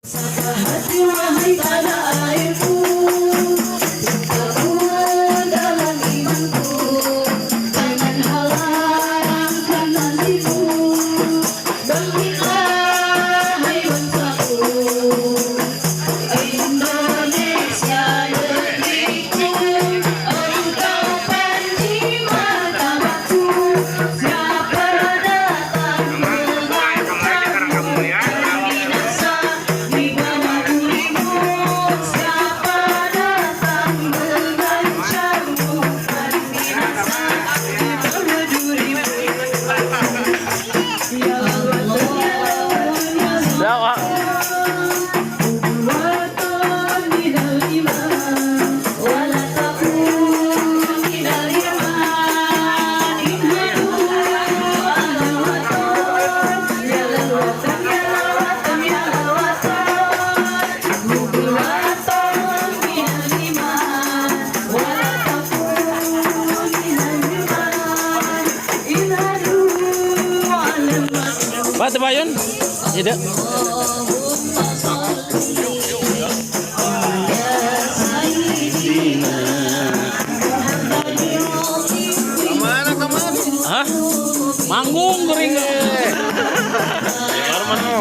Hati wahai tanah airku, kuat dalam imanku, jangan halangkan nantiku. Bangkitlah hai bangsaku, Indonesia negeriku, engkau penjiwa martabatku. Siapa datang mengancam binasa di bawah dirimu, siapa datang mengancammu binasa di bawah dirimu. Ya Allah, ya Allah, watan minal iman, wala takun minal iman, inhadu ala watan, ya lal watan, ya lal watan, ya lal watan, watan minal iman, wala takun minal iman, inhadu ala watan. Pak Tebayun? Tidak. Hah? Manggung kering. Baru